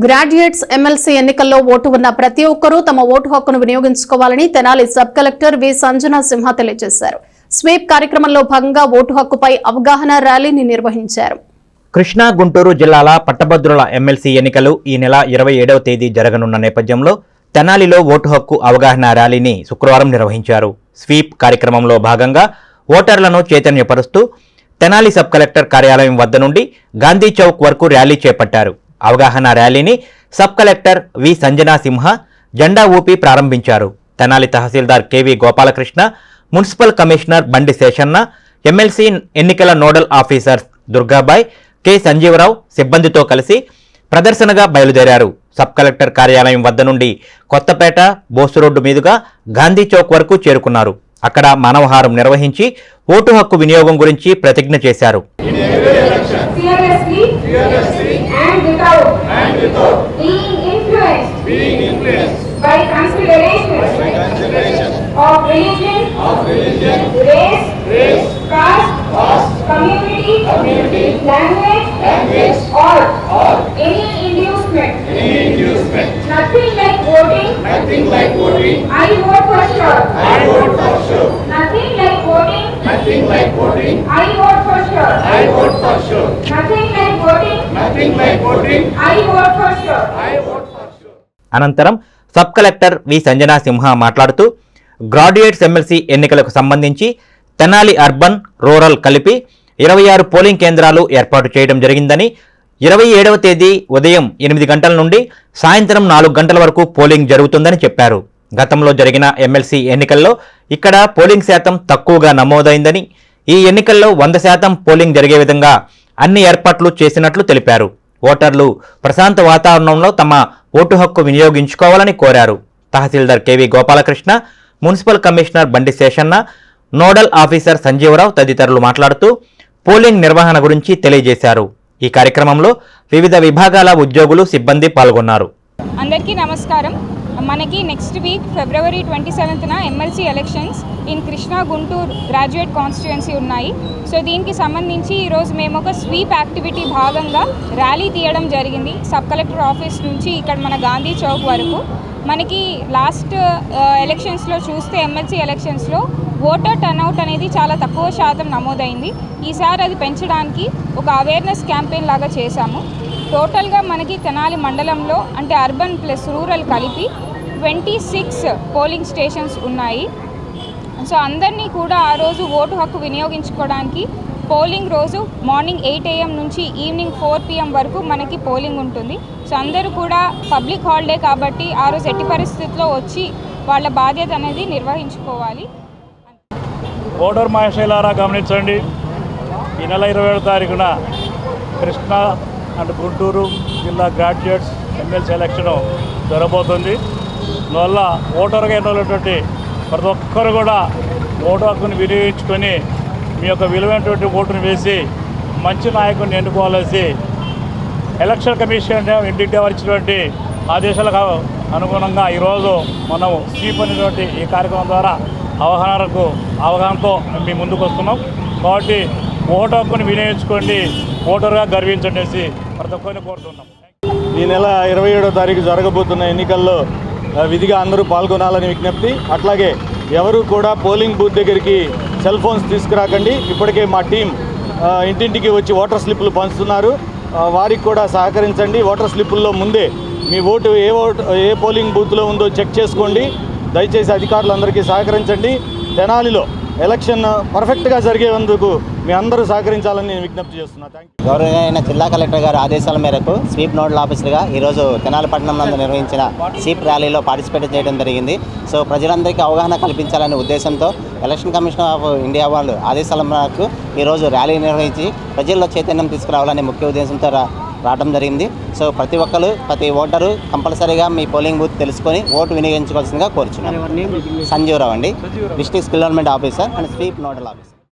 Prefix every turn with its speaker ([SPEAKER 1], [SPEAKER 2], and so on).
[SPEAKER 1] Graduates MLC ఎన్నికల్లో vote ఉన్న ప్రతి ఒక్కరూ తమ ఓటు హక్కును వినియోగించుకోవాలని తెనాలి సబ్ కలెక్టర్ వి సంజనా సింహ తెలియజేశారు. స్వీప్ కార్యక్రమంలో భాగంగా ఓటు హక్కుపై అవగాహన ర్యాలీని నిర్వహించారు.
[SPEAKER 2] కృష్ణా గుంటూరు జిల్లాల పట్టభద్రుల ఎమ్మెల్సీ ఎన్నికలు ఈ నెల 27వ తేదీ జరగనున్న నేపథ్యంలో తెనాలిలో ఓటు హక్కు అవగాహన ర్యాలీని శుక్రవారం నిర్వహించారు. స్వీప్ కార్యక్రమంలో భాగంగా ఓటర్లను చైతన్యపరుస్తూ తెనాలి సబ్ కలెక్టర్ కార్యాలయం వద్ద నుండి గాంధీ చౌక్ వరకు ర్యాలీ చేపట్టారు. అవగాహన ర్యాలీని సబ్ కలెక్టర్ వి సంజనా సింహ జెండా ఊపి ప్రారంభించారు. తెనాలి తహసీల్దార్ కెవి గోపాలకృష్ణ, మున్సిపల్ కమిషనర్ బండి శేషన్న, ఎమ్మెల్సీ ఎన్నికల nodal officer Durgabai, K Sanjeeva Rao సిబ్బందితో కలిసి ప్రదర్శనగా బయలుదేరారు. సబ్ కలెక్టర్ కార్యాలయం వద్ద నుండి కొత్తపేట, బోసు రోడ్డు మీదుగా గాంధీ చౌక్ వరకు చేరుకున్నారు. అక్కడ మానవహారం నిర్వహించి ఓటు హక్కు వినియోగం గురించి ప్రతిజ్ఞ చేశారు.
[SPEAKER 3] By consideration of religion, race, caste, community, language, or any inducement. Nothing like voting. I vote for sure. Nothing like voting. I vote for sure. Nothing like voting. I vote for sure.
[SPEAKER 2] అనంతరం sub collector వి సంజనా సింహ మాట్లాడుతూ graduates MLC ఎన్నికలకు సంబంధించి Tenali urban, rural కలిపి 26 polling కేంద్రాలు ఏర్పాటు చేయడం జరిగిందని, 27వ తేదీ ఉదయం 8 గంటల నుండి సాయంత్రం 4 గంటల వరకు పోలింగ్ జరుగుతుందని చెప్పారు. గతంలో జరిగిన ఎమ్మెల్సీ ఎన్నికల్లో ఇక్కడ పోలింగ్ శాతం తక్కువగా నమోదైందని, ఈ ఎన్నికల్లో 100% పోలింగ్ జరిగే విధంగా అన్ని ఏర్పాట్లు చేసినట్లు తెలిపారు. ఓటర్లు ప్రశాంత వాతావరణంలో తమ ఓటు హక్కు వినియోగించుకోవాలని కోరారు. తహసీల్దార్ కెవి గోపాలకృష్ణ, మున్సిపల్ కమిషనర్ బండి శేషన్న, నోడల్ ఆఫీసర్ సంజీవరావు తదితరులు మాట్లాడుతూ పోలింగ్ నిర్వహణ గురించి తెలియజేశారు. ఈ కార్యక్రమంలో వివిధ విభాగాల ఉద్యోగులు, సిబ్బంది పాల్గొన్నారు.
[SPEAKER 4] అందరికీ నమస్కారం. మనకి నెక్స్ట్ వీక్ February 27న MLC elections in Krishna Guntur graduate constituency ఉన్నాయి. సో దీనికి సంబంధించి ఈరోజు మేము ఒక స్వీప్ యాక్టివిటీ భాగంగా ర్యాలీ తీయడం జరిగింది. సబ్ కలెక్టర్ ఆఫీస్ నుంచి ఇక్కడ మన గాంధీ చౌక్ వరకు. మనకి లాస్ట్ ఎలక్షన్స్లో చూస్తే ఎమ్మెల్సీ ఎలక్షన్స్లో ఓటర్ టర్న్అవుట్ అనేది చాలా తక్కువ శాతం నమోదైంది. ఈసారి అది పెంచడానికి ఒక అవేర్నెస్ క్యాంపెయిన్ లాగా చేశాము. టోటల్గా మనకి తెనాలి మండలంలో అంటే అర్బన్ ప్లస్ రూరల్ కలిపి 26 పోలింగ్ స్టేషన్స్ ఉన్నాయి. సో అందరినీ కూడా ఆ రోజు ఓటు హక్కు వినియోగించుకోవడానికి పోలింగ్ రోజు మార్నింగ్ 8 AM నుంచి ఈవినింగ్ 4 PM వరకు మనకి పోలింగ్ ఉంటుంది. సో అందరూ కూడా పబ్లిక్ హాలిడే కాబట్టి ఆ రోజు ఎట్టి పరిస్థితుల్లో వచ్చి వాళ్ళ బాధ్యత అనేది నిర్వహించుకోవాలి.
[SPEAKER 5] ఓటర్ మహాశైలారా గమనించండి, ఈ నెల 27వ తారీఖున కృష్ణా అండ్ గుంటూరు జిల్లా గ్రాడ్యుయేట్స్ ఎమ్మెల్సీ ఎలక్షన్ జరగబోతుంది. అందువల్ల ఓటర్గా ఎన్నున్నటువంటి ప్రతి ఒక్కరు కూడా ఓటు హక్కును వినియోగించుకొని మీ యొక్క విలువైనటువంటి ఓటును వేసి మంచి నాయకుడిని ఎన్నుకోవాల్సి ఎలక్షన్ కమిషన్ ఇంటింటి ఇచ్చినటువంటి ఆదేశాలకు అనుగుణంగా ఈరోజు మనం స్వీప్ అనేటువంటి ఈ కార్యక్రమం ద్వారా అవగాహనతో మీ ముందుకు వస్తున్నాం. కాబట్టి ఓటు హక్కును వినియోగించుకోండి, ఓటర్గా గర్వించండి ప్రతి ఒక్కరిని కోరుతున్నాం.
[SPEAKER 6] ఈ నెల 27వ తారీఖు జరగబోతున్న ఎన్నికల్లో విధిగా అందరూ పాల్గొనాలని విజ్ఞప్తి. అట్లాగే ఎవరు కూడా పోలింగ్ బూత్ దగ్గరికి సెల్ ఫోన్స్ తీసుకురాకండి. ఇప్పటికే మా టీం ఇంటింటికి వచ్చి ఓటర్ స్లిప్పులు పంచుతున్నారు. వారికి కూడా సహకరించండి. ఓటర్ స్లిప్పుల్లో ముందే మీ ఓటు ఏ పోలింగ్ బూత్లో ఉందో చెక్ చేసుకోండి. దయచేసి అధికారులందరికీ సహకరించండి. తెనాలిలో ఎలక్షన్ పర్ఫెక్ట్గా జరిగేందుకు మీ అందరూ సహకరించాలని నేను విజ్ఞప్తి చేస్తున్నాను. Thank you.
[SPEAKER 7] గౌరవనీయ జిల్లా కలెక్టర్ గారి ఆదేశాల మేరకు స్వీప్ నోడల్ ఆఫీసర్గా ఈరోజు తెనాలి పట్టణం నందు నిర్వహించిన స్వీప్ ర్యాలీలో పార్టిసిపేట్ చేయడం జరిగింది. సో ప్రజలందరికీ అవగాహన కల్పించాలనే ఉద్దేశంతో ఎలక్షన్ కమిషన్ ఆఫ్ ఇండియా వాళ్ళు ఆదేశాల మేరకు ఈరోజు ర్యాలీ నిర్వహించి ప్రజల్లో చైతన్యం తీసుకురావాలనే ముఖ్య ఉద్దేశంతో రావడం జరిగింది. సో ప్రతి ఓటరు కంపల్సరీగా మీ పోలింగ్ బూత్ తెలుసుకొని ఓటు వినియోగించుకోవాల్సిందిగా కోరుచున్నాను. సంజీవరావు అండి, district development officer and sweep nodal officer.